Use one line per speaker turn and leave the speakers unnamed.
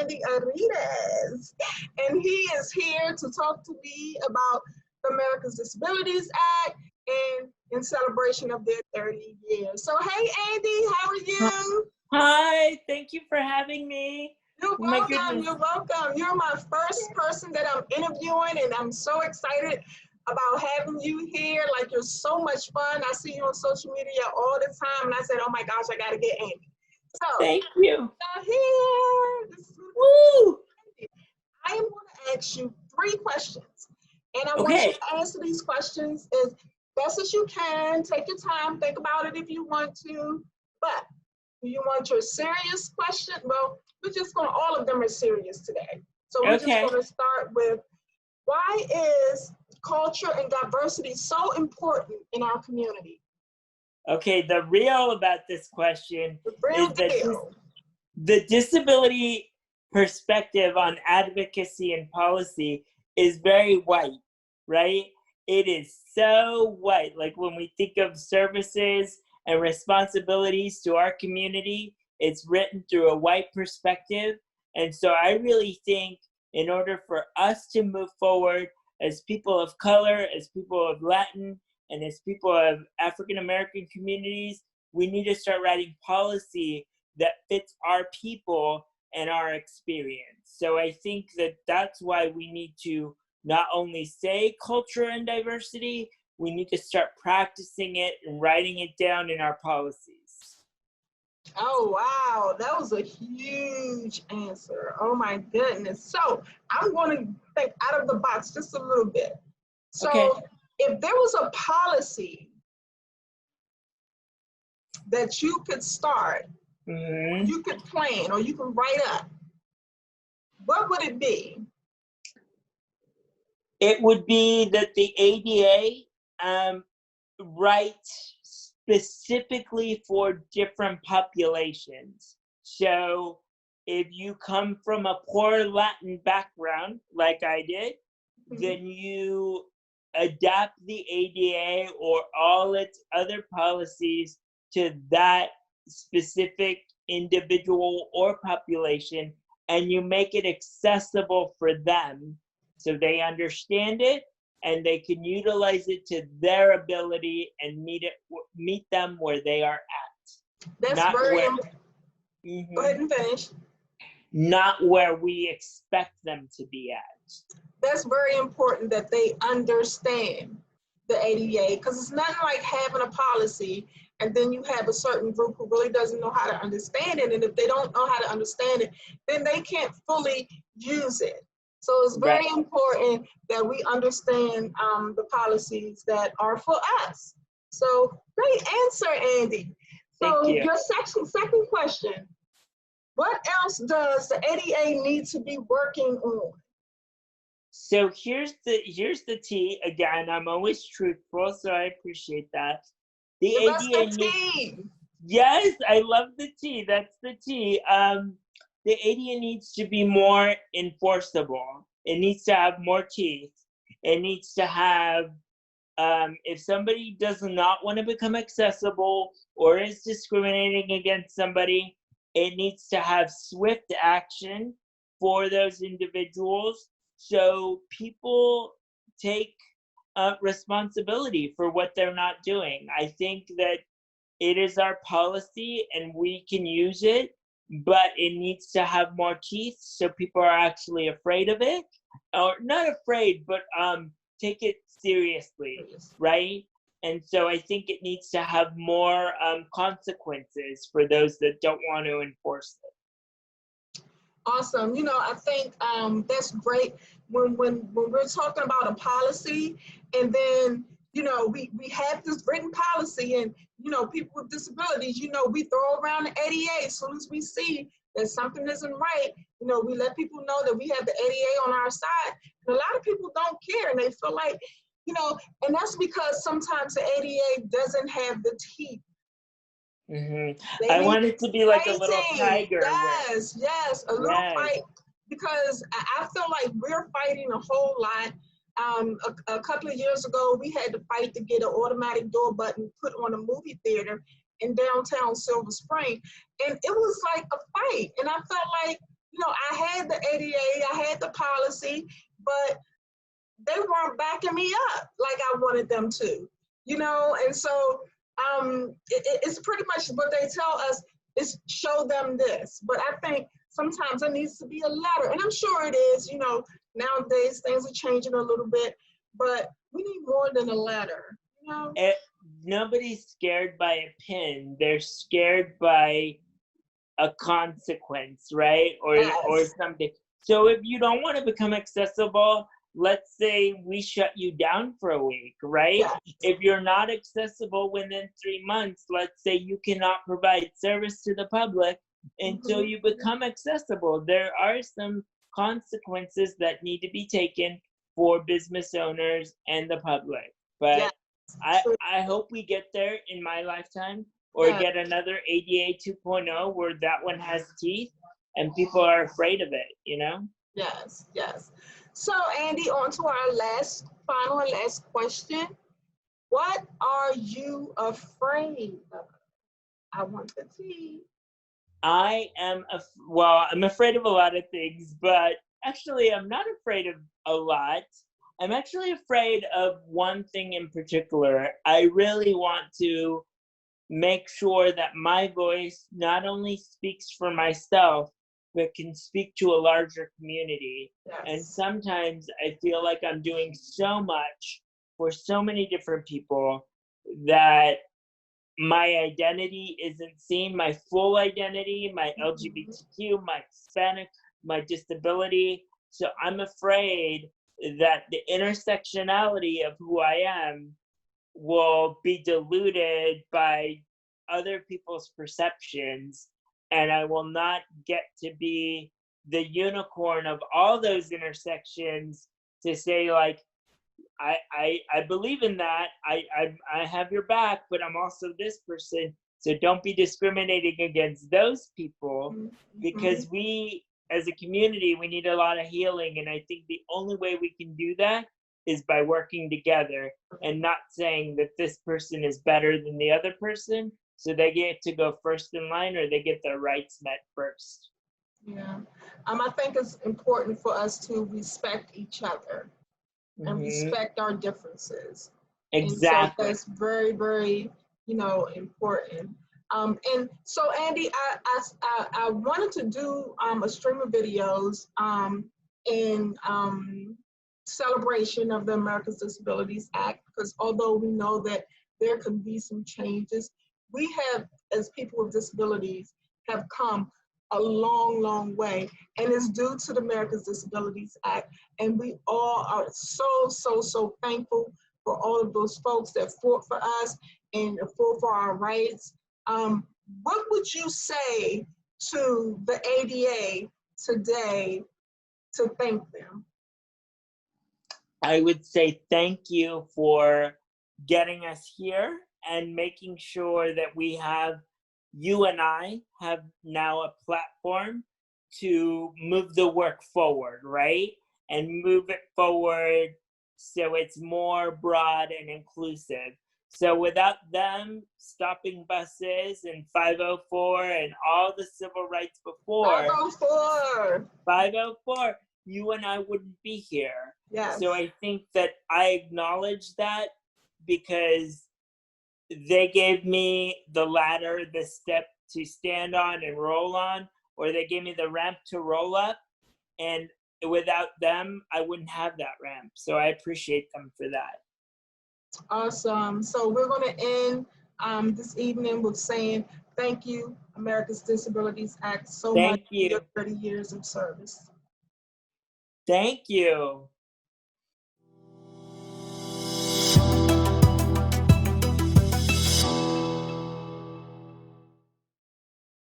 Andy Arias, and he is here to talk to me about the America's Disabilities Act and in celebration of their 30 years. So, hey, Andy, how are you?
Hi, thank you for having me.
You're welcome. You're welcome. You're my first person that I'm interviewing, and I'm so excited about having you here. Like, you're so much fun. I see you on social media all the time, and I said, oh my gosh, I got to get Andy. So,
thank you.
Here.
Woo!
I am going to ask you 3 questions, and I want
Okay.
you to answer these questions as best as you can. Take your time, think about it if you want to, but do you want your serious question? Well, we're just going to, all of them are serious today. So we're just going to start with, why is culture and diversity so important in our community?
Okay, the real about this question is that the disability perspective on advocacy and policy is very white, right? It is so white. Like when we think of services and responsibilities to our community, it's written through a white perspective. And so I really think in order for us to move forward as people of color, as people of Latin, and as people of African American communities, we need to start writing policy that fits our people and our experience. So I think that that's why we need to not only say culture and diversity, we need to start practicing it and writing it down in our policies.
Oh, wow. That was a huge answer. Oh, my goodness. So I'm going to think out of the box just a little bit. So if there was a policy that you could start, you could plan, or you could write up, what would it be?
It would be that the ADA writes specifically for different populations. So if you come from a poor Latin background, like I did, then you adapt the ADA or all its other policies to that specific individual or population, and you make it accessible for them so they understand it and they can utilize it to their ability and meet them where they are at.
That's
not
very
where,
Go ahead and finish.
Not where we expect them to be at.
That's very important that they understand the ADA, because it's nothing like having a policy and then you have a certain group who really doesn't know how to understand it. And if they don't know how to understand it, then they can't fully use it. So it's very important that we understand the policies that are for us. So great answer, Andy. So your second question, what else does the ADA need to be working on?
So here's the tea. Again, I'm always truthful, so I appreciate that. The ADA yes, I love the tea. That's the tea. The ADA needs to be more enforceable. It needs to have more teeth. It needs to have, if somebody does not want to become accessible or is discriminating against somebody, it needs to have swift action for those individuals so people take responsibility for what they're not doing. I think that it is our policy and we can use it, but it needs to have more teeth so people are actually afraid of it, or not afraid, but take it seriously, right? And so I think it needs to have more consequences for those that don't want to enforce it.
Awesome. You know, I think that's great when we're talking about a policy, and then, you know, we have this written policy, and, you know, people with disabilities, you know, we throw around the ADA. As soon as we see that something isn't right, you know, we let people know that we have the ADA on our side. And a lot of people don't care, and they feel like, you know, and that's because sometimes the ADA doesn't have the teeth.
I want it to be like a little tiger.
Yes, a little fight, because I feel like we're fighting a whole lot. A couple of years ago, we had to fight to get an automatic door button put on a movie theater in downtown Silver Spring, and it was like a fight. And I felt like, you know, I had the ADA, I had the policy, but they weren't backing me up like I wanted them to, you know? And so it's pretty much what they tell us is show them this. But I think sometimes there needs to be a letter, and I'm sure it is, you know, nowadays things are changing a little bit, but we need more than a letter, you know?
Nobody's scared by a pin. They're scared by a consequence, right? Or something. So if you don't want to become accessible, let's say we shut you down for a week, right?
Yes.
If you're not accessible within 3 months, let's say you cannot provide service to the public until you become accessible. There are some consequences that need to be taken for business owners and the public. But
Yes.
I hope we get there in my lifetime, or get another ADA 2.0 where that one has teeth and people are afraid of it, you know?
Yes, yes. So Andy, on to our final and last question. What are you afraid of? I want the tea.
I'm afraid of a lot of things, but actually I'm not afraid of a lot. I'm actually afraid of one thing in particular. I really want to make sure that my voice not only speaks for myself, but can speak to a larger community.
Yes.
And sometimes I feel like I'm doing so much for so many different people that my identity isn't seen, my full identity, my LGBTQ, my Hispanic, my disability. So I'm afraid that the intersectionality of who I am will be diluted by other people's perceptions, and I will not get to be the unicorn of all those intersections to say, like, I believe in that. I have your back, but I'm also this person. So don't be discriminating against those people, because we, as a community, we need a lot of healing. And I think the only way we can do that is by working together and not saying that this person is better than the other person, so they get to go first in line or they get their rights met first.
Yeah. I think it's important for us to respect each other and respect our differences.
Exactly.
And so that's very, very, you know, important. And so Andy, I wanted to do a stream of videos in celebration of the Americans Disabilities Act, because although we know that there can be some changes, we have, as people with disabilities, have come a long, long way, and it's due to the Americans Disabilities Act. And we all are so thankful for all of those folks that fought for us and fought for our rights. What would you say to the ADA today to thank them?
I would say thank you for getting us here and making sure that you and I have now a platform to move the work forward, right? And move it forward so it's more broad and inclusive. So without them stopping buses and 504 and all the civil rights before, 504, you and I wouldn't be here.
Yes.
So I think that I acknowledge that, because they gave me the ladder, the step to stand on and roll on, or they gave me the ramp to roll up. And without them, I wouldn't have that ramp. So I appreciate them for that.
Awesome. So we're going to end this evening with saying thank you, Americans Disabilities Act, so much for your 30 years of service.
Thank you.